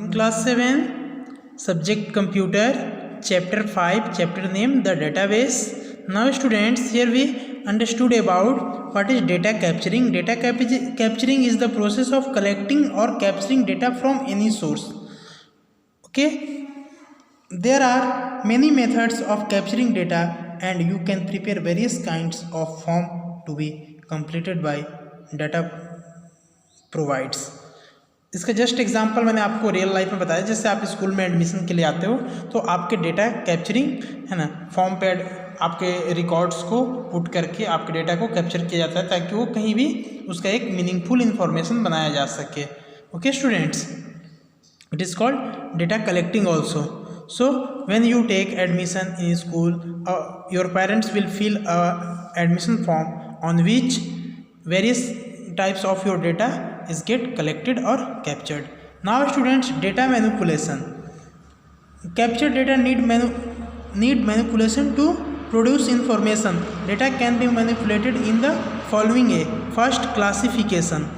In class 7, subject computer, chapter 5, chapter name the database. Now students, here we understood about what is data capturing. Data capturing is the process of collecting or capturing data from any source. Okay, there are many methods of capturing data and you can prepare various kinds of form to be completed by data provides. इसका just example मैंने आपको real life में बताया। जैसे आप school में admission के लिए आते हो तो आपके डेटा कैप्चरिंग है ना, फॉर्म पे आपके रिकॉर्ड्स को पुट करके आपके डेटा को कैप्चर किया जाता है ताकि वो कहीं भी उसका एक मीनिंगफुल इन्फॉर्मेशन बनाया जा सके। Okay students, it is called data collecting also. So when you take admission in school, your parents will fill a admission form on which various types of your data is get collected or captured. Now students, data manipulation. Captured data need manipulation to produce information. Data can be manipulated in the following way. First, classification.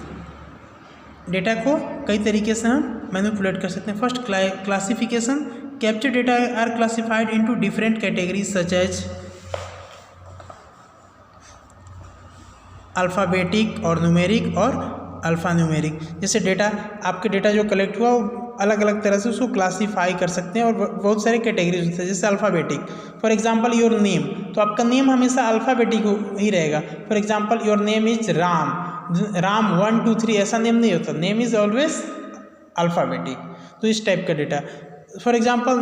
Data को कई तरीके से हम manipulate कर सकते हैं. First, classification. Capture data are classified into different categories such as alphabetic और numeric और अल्फ़ा न्यूमेरिक. जैसे डेटा, आपके डेटा जो कलेक्ट हुआ वो अलग अलग तरह से उसको क्लासीफाई कर सकते हैं और बहुत सारे कैटेगरीज होते हैं. जैसे alphabetic, for example your name, तो आपका नेम हमेशा अल्फ़ाबेटिक ही रहेगा. For example your name is Ram 1 2 3 ऐसा नेम नहीं होता. Name is always alphabetic. तो इस टाइप का डेटा. फॉर एग्जांपल,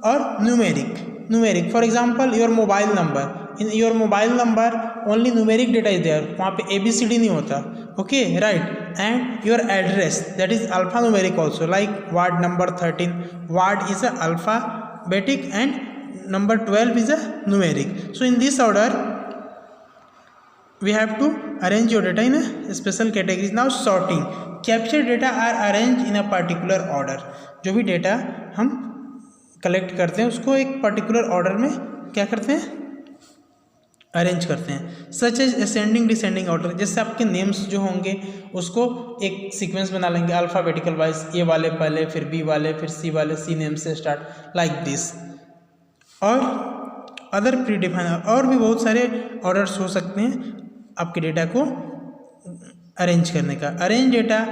और numeric for example your mobile number. In your mobile number only numeric data is there, वहाँ पे ABCD नहीं होता. Okay right. And your address, that is alpha numeric also, like ward number 13, ward is a alphabetic and number 12 is a numeric. So in this order we have to arrange your data in a special categories. Now sorting. Captured data are arranged in a particular order. जो भी data हम collect करते हैं उसको एक particular order में क्या करते हैं, अरेंज करते हैं. Such as ascending descending order. जैसे आपके नेम्स जो होंगे उसको एक सीक्वेंस बना लेंगे अल्फ़ाबेटिकल वाइज, ए वाले पहले, फिर B वाले, फिर C वाले, C नेम से स्टार्ट, लाइक दिस. और अदर प्री डिफाइन, और भी बहुत सारे ऑर्डर्स हो सकते हैं आपके डेटा को अरेंज करने का. Arrange data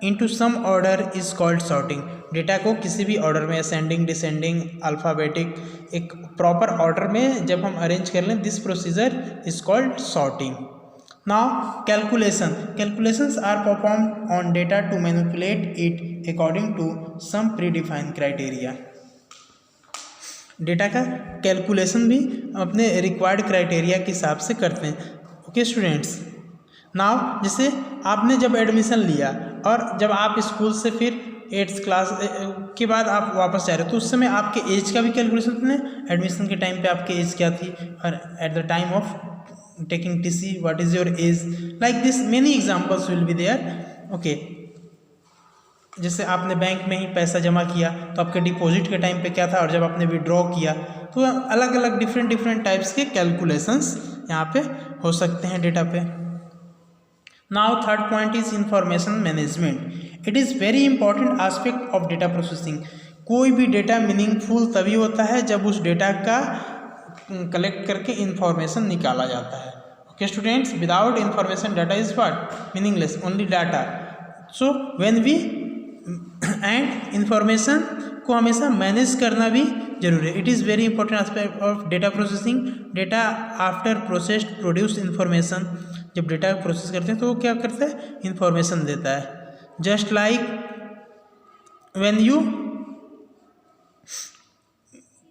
into some order is called sorting. Data को किसी भी ऑर्डर में, असेंडिंग, डिसेंडिंग, अल्फ़ाबेटिक, एक प्रॉपर ऑर्डर में जब हम अरेंज कर लें, this procedure is called sorting. Now calculation. Calculations are performed on data to manipulate it according to some predefined criteria. Data का कैलकुलेशन भी अपने रिक्वायर्ड क्राइटेरिया के हिसाब से करते हैं. ओके स्टूडेंट्स, नाउ जैसे आपने जब एडमिशन लिया और जब आप स्कूल से फिर 8th क्लास के बाद आप वापस जा रहे हो तो उस समय आपके एज का भी कैलकुलेशन करते हैं. एडमिशन के टाइम पे आपकी एज क्या थी और at the time of taking TC what is your age, like this many examples will be there. Okay, जैसे आपने बैंक में ही पैसा जमा किया तो आपके डिपॉजिट के टाइम पे क्या था और जब आपने विड्रॉ किया, तो अलग अलग डिफरेंट टाइप्स के कैलकुलेशंस यहाँ पे हो सकते हैं डेटा पे. Now third point is information management. It is very important aspect of data processing. कोई भी डेटा मीनिंगफुल तभी होता है जब उस डेटा का कलेक्ट करके इंफॉर्मेशन निकाला जाता है. Okay students, without information data is what, meaningless, only data. So when we and information को हमेशा मैनेज करना भी जरूरी है. It is very important aspect of data processing. Data after processed produce information. जब डेटा प्रोसेस करते हैं तो वो क्या करता है, इंफॉर्मेशन देता है. Just like when you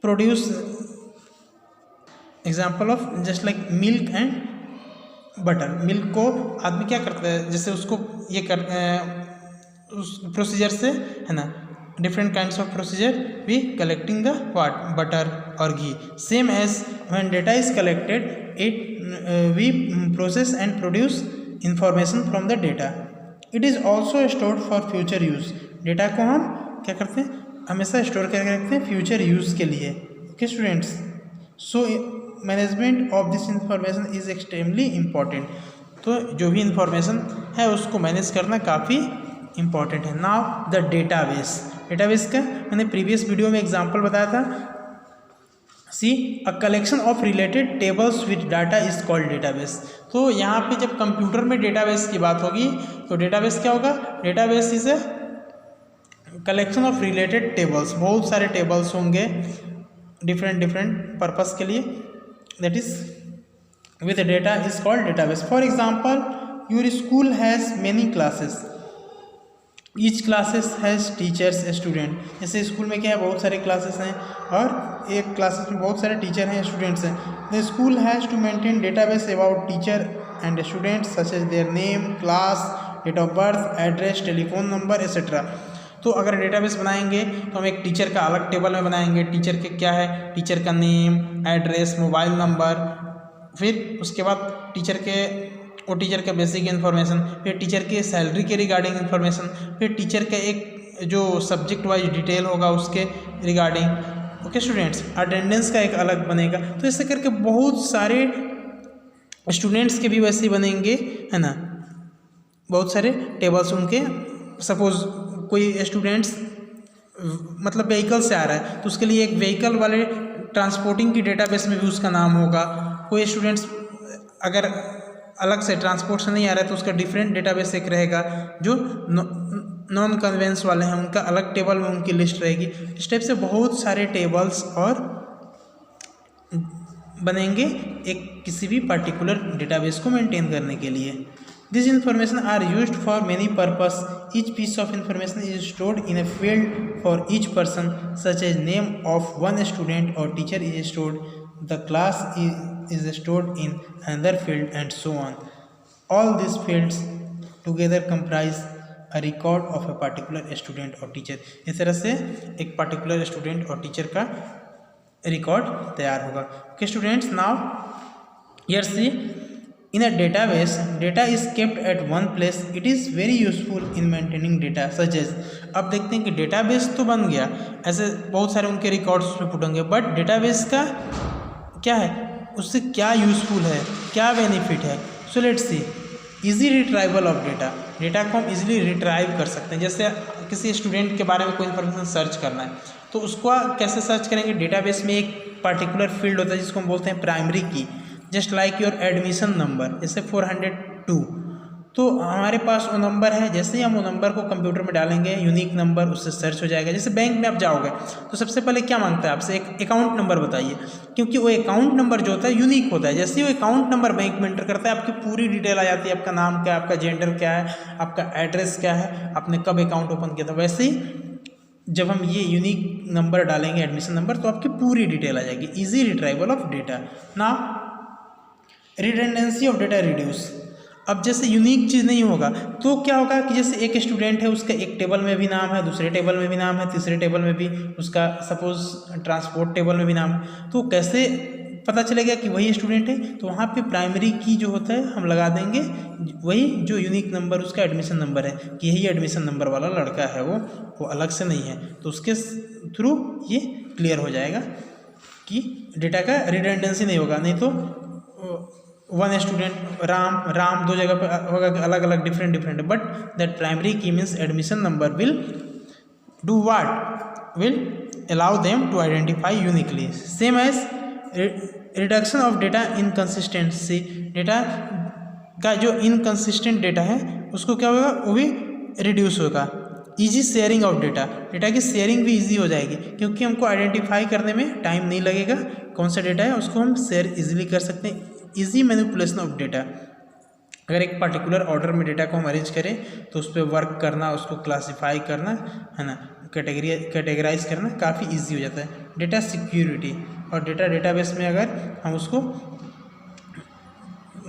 produce, example of just like milk and butter. Milk को आदमी क्या करता है, जैसे उसको ये कर उस प्रोसीजर से है ना, different kinds of procedure we collecting the what, butter और घी. Same as when data is collected it we process and produce information from the data. It is also stored for future use. Data को हम क्या करते हैं, हमेशा store करके रखते हैं फ्यूचर यूज़ के लिए. Okay students, so management of this information is extremely important. तो जो भी इंफॉर्मेशन है उसको मैनेज करना काफ़ी इंपॉर्टेंट है। नाउ द डेटाबेस का मैंने प्रीवियस वीडियो में एग्जांपल बताया था। See a collection of related tables with data is called database. तो यहाँ पे जब कंप्यूटर में डेटाबेस की बात होगी तो डेटाबेस क्या होगा? Database is a collection of related tables, बहुत सारे टेबल्स होंगे डिफरेंट पर्पस के लिए, that is with data is called database. For example your school has many classes, each classes has teachers student. जैसे स्कूल में क्या है, बहुत सारे क्लासेस हैं और एक क्लासेस में बहुत सारे टीचर हैं, स्टूडेंट्स हैं। The school has to maintain database about teacher and students such as their name, class, date of birth, address, telephone number etcetera. तो अगर डेटाबेस बनाएंगे तो हम एक टीचर का अलग टेबल में बनाएंगे। टीचर के क्या है, टीचर का नेम, एड्रेस, मोबाइल नंबर, फिर उसके बाद टीचर का बेसिक इन्फॉर्मेशन, फिर टीचर के सैलरी के रिगार्डिंग इन्फॉर्मेशन, फिर टीचर का एक जो सब्जेक्ट वाइज डिटेल होगा उसके रिगार्डिंग। ओके स्टूडेंट्स, अटेंडेंस का एक अलग बनेगा। तो ऐसे करके बहुत सारे स्टूडेंट्स के भी वैसे ही बनेंगे, है ना, बहुत सारे टेबल्स उनके। सपोज कोई स्टूडेंट्स मतलब व्हीकल से आ रहा है तो उसके लिए एक व्हीकल वाले ट्रांसपोर्टिंग की डेटाबेस में भी उसका नाम होगा। कोई स्टूडेंट्स अगर अलग से ट्रांसपोर्ट से नहीं आ रहा है तो उसका डिफरेंट डेटाबेस एक रहेगा। जो नॉन कन्वेंस वाले हैं उनका अलग टेबल में उनकी लिस्ट रहेगी। इस टाइप से बहुत सारे टेबल्स और बनेंगे एक किसी भी पर्टिकुलर डेटाबेस को मेंटेन करने के लिए। This information are used for many purpose. Each piece of information is stored in a field for each person such as name of one student और teacher is stored, the class is stored in another field and so on. All these fields together comprise a record of a particular student or teacher. इस तरह से एक particular student और teacher का record तैयार होगा। Okay students, now here see in a database data is kept at one place. It is very useful in maintaining data such as, अब देखते हैं कि डेटाबेस तो बन गया, ऐसे बहुत सारे उनके रिकॉर्ड्स उसमें पुट होंगे, बट डेटाबेस का क्या है, उससे क्या यूज़फुल है, क्या बेनिफिट है। So let's see, easy retrieval of data को हम इजीली रिट्राइव कर सकते हैं। जैसे किसी स्टूडेंट के बारे में कोई इन्फॉर्मेशन सर्च करना है तो उसको कैसे सर्च करेंगे? डेटाबेस में एक पर्टिकुलर फील्ड होता है जिसको हम बोलते हैं प्राइमरी की, just like your admission number, जैसे 402। तो हमारे पास वो नंबर है, जैसे ही हम वो नंबर को कंप्यूटर में डालेंगे यूनिक नंबर उससे सर्च हो जाएगा। जैसे बैंक में आप जाओगे तो सबसे पहले क्या मांगता है आपसे, एक अकाउंट नंबर बताइए, क्योंकि वो अकाउंट नंबर जो होता है यूनिक होता है। जैसे ही वो अकाउंट नंबर बैंक में एंटर करता है आपकी पूरी डिटेल आ जाती है, आपका नाम क्या है, आपका जेंडर क्या है, आपका एड्रेस क्या है, आपने कब अकाउंट ओपन किया था। वैसे ही जब हम ये यूनिक नंबर डालेंगे एडमिशन नंबर तो आपकी पूरी डिटेल आ जाएगी। Easy retrieval of data. ना रिडंडेंसी ऑफ डेटा रिड्यूस। अब जैसे यूनिक चीज़ नहीं होगा तो क्या होगा कि जैसे एक स्टूडेंट है, उसका एक टेबल में भी नाम है, दूसरे टेबल में भी नाम है, तीसरे टेबल में भी उसका सपोज ट्रांसपोर्ट टेबल में भी नाम है, तो कैसे पता चलेगा कि वही स्टूडेंट है? तो वहाँ पे प्राइमरी की जो होता है हम लगा देंगे वही जो यूनिक नंबर उसका एडमिशन नंबर है कि यही एडमिशन नंबर वाला लड़का है, वो अलग से नहीं है। तो उसके थ्रू ये क्लियर हो जाएगा कि डेटा का रिडंडेंसी नहीं होगा। नहीं तो वन स्टूडेंट राम दो जगह पर होगा, अलग अलग different, but that primary key means admission number will do what, will allow them to identify uniquely. Same as reduction of data inconsistency. Data का जो इनकंसिस्टेंट डेटा है उसको क्या होगा, वो भी रिड्यूस होगा। ईजी शेयरिंग ऑफ डेटा की शेयरिंग भी ईजी हो जाएगी क्योंकि हमको आइडेंटिफाई करने में टाइम नहीं लगेगा कौन सा डेटा है, उसको हम शेयर इजीली कर सकते हैं। Easy manipulation of data. अगर एक पर्टिकुलर ऑर्डर में डेटा को हम अरेंज करें तो उस पर वर्क करना, उसको क्लासीफाई करना, है ना, कैटेगराइज करना काफ़ी इजी हो जाता है। डेटा सिक्योरिटी और डेटाबेस में अगर हम उसको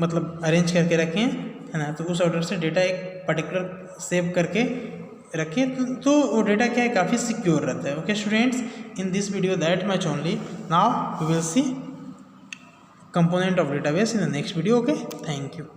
मतलब अरेंज करके रखें, है ना, तो उस ऑर्डर से डेटा एक पर्टिकुलर सेव करके रखें तो वो डेटा क्या है, काफ़ी सिक्योर रहता है। Okay students, in this video that much only. Now we will see component of database in the next video. Okay, thank you.